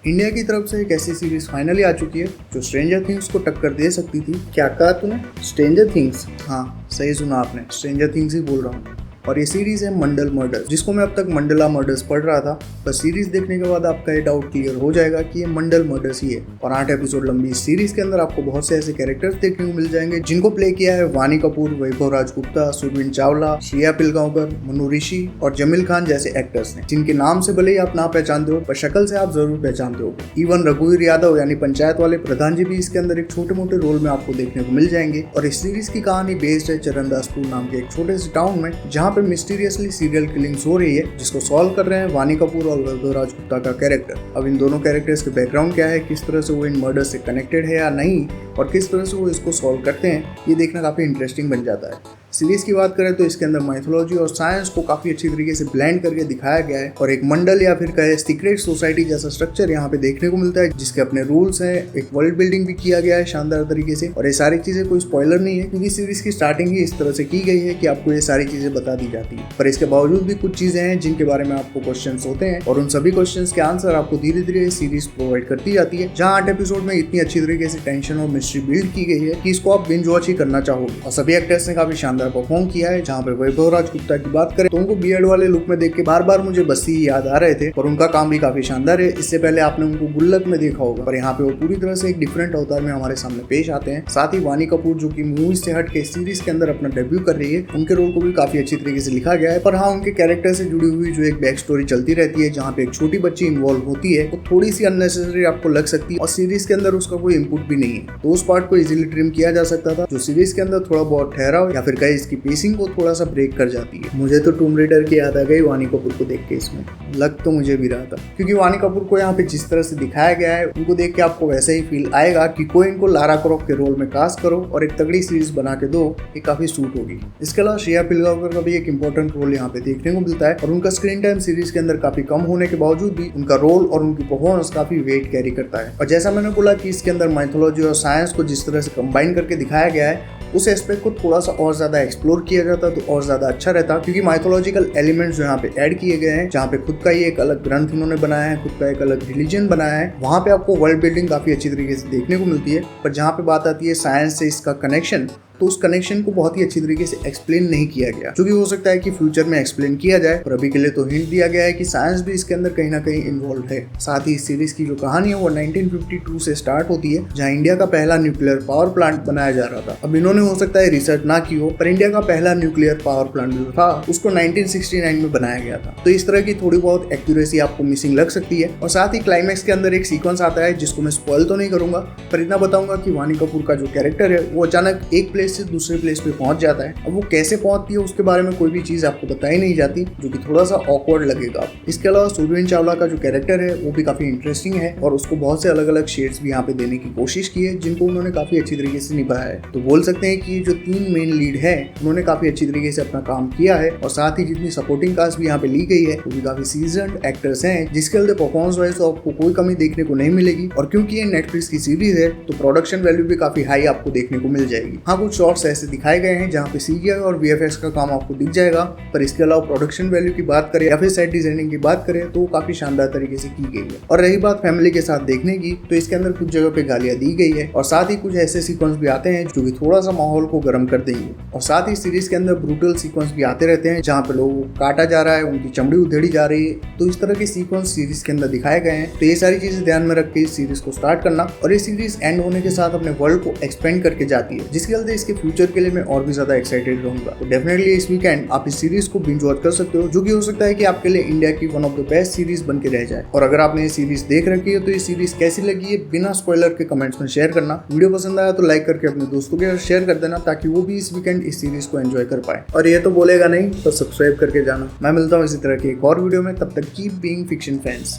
India की तरफ से एक ऐसी सीरीज फाइनली आ चुकी है जो स्ट्रेंजर थिंग्स को टक्कर दे सकती थी। क्या कहा तूने? Stranger things? हाँ, सही सुना आपने, स्ट्रेंजर थिंग्स ही बोल रहा हूँ। और ये सीरीज है मंडल मर्डर्स, जिसको मैं अब तक मंडला मर्डर्स पढ़ रहा था। बस सीरीज देखने के बाद आपका ये डाउट क्लियर हो जाएगा कि ये मंडल मर्डर्स ही है। और 8 एपिसोड लंबी इस सीरीज के अंदर आपको बहुत से ऐसे कैरेक्टर्स देखने को मिल जाएंगे जिनको प्ले किया है वानी कपूर, वैभव राजगुप्ता, सुरवीन चावला, श्रेया पिलगांवकर, मनु ऋषि और जमील खान जैसे एक्टर्स ने, जिनके नाम से भले ही आप ना पहचानते हो पर शक्ल से आप जरूर पहचानते हो। इवन रघुवीर यादव यानी पंचायत वाले प्रधान जी भी इसके अंदर एक छोटे मोटे रोल में आपको देखने को मिल जाएंगे। और इस सीरीज की कहानी बेस्ड है चरणदासपुर नाम के एक छोटे से टाउन में, जहाँ पे मिस्टीरियसली सीरियल किलिंग्स हो रही है, जिसको सॉल्व कर रहे हैं वानी कपूर और वैभव राजगुप्ता का कैरेक्टर। अब इन दोनों कैरेक्टर्स के बैकग्राउंड क्या है, किस तरह से वो इन मर्डर से कनेक्टेड है या नहीं, और किस तरह से वो इसको सॉल्व करते हैं, ये देखना काफी इंटरेस्टिंग बन जाता है। सीरीज की बात करें तो इसके अंदर माइथोलॉजी और साइंस को काफी अच्छी तरीके से ब्लेंड करके दिखाया गया है और एक मंडल या फिर कहे सीक्रेट सोसाइटी जैसा स्ट्रक्चर यहाँ पे देखने को मिलता है, जिसके अपने रूल्स हैं। एक वर्ल्ड बिल्डिंग भी किया गया है शानदार तरीके से। और ये सारी चीजें कोई स्पॉइलर नहीं है, क्योंकि सीरीज की स्टार्टिंग ही इस तरह से की गई है कि आपको ये सारी चीजें बता दी जाती है। पर इसके बावजूद भी कुछ चीजें हैं जिनके बारे में आपको क्वेश्चंस होते हैं, और उन सभी क्वेश्चंस के आंसर आपको धीरे धीरे सीरीज प्रोवाइड करती जाती है। जहाँ 8 एपिसोड में इतनी अच्छी तरीके से टेंशन और मिस्ट्री बिल्ड की गई है कि इसको आप बिंज वॉच ही करना चाहोगे। और सभी एक्टर्स ने काफी शानदार परफॉर्म किया है। जहाँ पे वैभव राजगुप्ता की बात करें तो उनको बियर्ड वाले लुक में देख के बार बार मुझे बस्सी याद आ रहे थे, और उनका काम भी काफी शानदार है। इससे पहले आपने उनको गुल्लक में देखा होगा, पर यहाँ पे वो पूरी तरह से एक डिफरेंट अवतार में हमारे सामने पेश आते हैं। साथ ही वानी कपूर, जो कि मूवीज से हट के सीरीज के अंदर अपना डेब्यू कर रही है, उनके रोल को भी काफी अच्छी तरीके से लिखा गया है। पर हाँ, उनके कैरेक्टर से जुड़ी हुई जो एक बैक स्टोरी चलती रहती है, जहाँ पे एक छोटी बच्ची इन्वॉल्व होती है, वो थोड़ी सी अननेसेसरी आपको लग सकती है, और सीरीज के अंदर उसका कोई इनपुट भी नहीं है। तो उस पार्ट को इजीली ट्रिम किया जा सकता था, जो सीरीज के अंदर थोड़ा बहुत ठहराव या फिर कहीं इसकी पेसिंग को थोड़ा सा ब्रेक कर जाती है। मुझे तो टूम रेडर की याद आ गई वानी कपूर को देख के। इसमें लग तो मुझे भी रहा था, क्योंकि वानी कपूर को यहाँ पे जिस तरह से दिखाया गया है, उनको देख के आपको वैसे ही फील आएगा कि कोई इनको लारा क्रॉफ्ट के रोल में कास्ट करो और एक तगड़ी सीरीज बना के दो, ये काफी सूट होगी। इसके अलावा श्रेया पिलगांवकर का भी एक इंपॉर्टेंट रोल यहाँ पे देखने को मिलता है, और उनका स्क्रीन टाइम सीरीज के अंदर काफी कम होने के बावजूद भी उनका रोल और उनकी परफॉर्मेंस काफी वेट कैरी करता है। और जैसा मैंने बोला कि इसके अंदर माइथोलॉजी और साइंस को जिस तरह से कंबाइन करके दिखाया गया है, उस एस्पेक्ट को थोड़ा सा और ज्यादा एक्सप्लोर किया जाता तो और ज्यादा अच्छा रहता, क्योंकि माइथोलॉजिकल एलिमेंट्स जो यहाँ पे ऐड किए गए हैं, जहाँ पे खुद का ही एक अलग ग्रंथ इन्होंने बनाया है, खुद का एक अलग रिलीजन बनाया है, वहाँ पे आपको वर्ल्ड बिल्डिंग काफी अच्छी तरीके से देखने को मिलती है। पर जहाँ पे बात आती है साइंस से इसका कनेक्शन, तो उस कनेक्शन को बहुत ही अच्छी तरीके से एक्सप्लेन नहीं किया गया, जो कि हो सकता है कि फ्यूचर में एक्सप्लेन किया जाए। पर अभी के लिए तो हिंट दिया गया है कि साइंस भी इसके अंदर कहीं ना कहीं इन्वॉल्व है। साथ ही इस सीरीज की जो कहानी है वो 1952 से स्टार्ट होती है, जहां इंडिया का पहला न्यूक्लियर पावर प्लांट बनाया जा रहा था। अब इन्होंने हो सकता है रिसर्च ना की हो, पर इंडिया का पहला न्यूक्लियर पावर प्लांट जो था उसको 1969 में बनाया गया था। तो इस तरह की थोड़ी बहुत एक्यूरेसी आपको मिसिंग लग सकती है। और साथ ही क्लाइमैक्स के अंदर एक सीक्वेंस आता है, जिसको मैं स्पॉइल तो नहीं करूंगा, पर इतना बताऊंगा कि वानी कपूर का जो कैरेक्टर है वो अचानक एक प्लेस से दूसरे प्लेस पहुंच जाता है। अब वो कैसे पहुंचती है उसके बारे में कोई भी चीज आपको बताई नहीं जाती, जो कि थोड़ा सा ऑकवर्ड लगेगा। इसके अलावा सुरवीन चावला का जो कैरेक्टर है वो भी काफी इंटरेस्टिंग है, और उसको बहुत से अलग अलग शेड्स भी यहाँ पे देने की कोशिश की है, जिनको उन्होंने काफी अच्छी तरीके से निभाया है। तो बोल सकते हैं कि जो 3 मेन लीड है उन्होंने काफी अच्छी तरीके से अपना काम किया है। और साथ ही जितनी सपोर्टिंग कास्ट भी यहाँ पे ली गई है वो भी काफी सीजन्ड एक्टर्स हैं, जिसके अंदर परफॉर्मेंस वाइज आपको कोई कमी देखने को नहीं मिलेगी। और क्योंकि ये नेटफ्लिक्स की सीरीज है तो प्रोडक्शन वैल्यू भी काफी हाई आपको देखने को मिल जाएगी। हाँ, कुछ शॉर्ट्स ऐसे दिखाए गए हैं जहाँ पे सीजीआई और वीएफएक्स का काम आपको दिख जाएगा, पर इसके अलावा प्रोडक्शन वैल्यू की बात करें या फिर सेट डिजाइनिंग की बात करें तो वो काफी शानदार तरीके से की गई है। और रही बात फैमिली के साथ देखने की, तो इसके अंदर कुछ जगह पे गालियां दी गई है, और साथ ही कुछ ऐसे सीक्वेंस भी आते हैं जो कि थोड़ा सा माहौल को गर्म कर देंगे। और साथ ही सीरीज के अंदर ब्रूटल सीक्वेंस भी आते रहते हैं, जहाँ पे लोगों को काटा जा रहा है, उनकी चमड़ी उधेड़ी जा रही है। तो इस तरह के सीक्वेंस सीरीज के अंदर दिखाए गए हैं। तो ये सारी चीजें ध्यान में रख के इस सीरीज को स्टार्ट करना, और ये सीरीज एंड होने के साथ अपने वर्ल्ड को एक्सपेंड करके जाती है, जिसके चलते इसके फ्यूचर के लिए मैं और भी ज्यादा एक्साइटेड रहूंगा। तो डेफिनेटली इस वीकेंड आप इस सीरीज को बिंज वॉच कर सकते हो, जो कि हो सकता है कि आपके लिए इंडिया की one of the best series बन के रह जाए। और अगर आपने ये सीरीज देख रखी है तो ये सीरीज कैसी लगी है बिना स्पॉइलर के कमेंट्स में शेयर करना। वीडियो पसंद आया तो लाइक करके अपने दोस्तों के साथ शेयर कर देना, ताकि वो भी इस वीकेंड इस सीरीज को एंजॉय कर पाए। और ये तो बोलेगा नहीं तो सब्सक्राइब करके जाना। मैं मिलता हूँ इसी तरह की एक और वीडियो में, तब तक कीप बीइंग फिक्शन फैंस।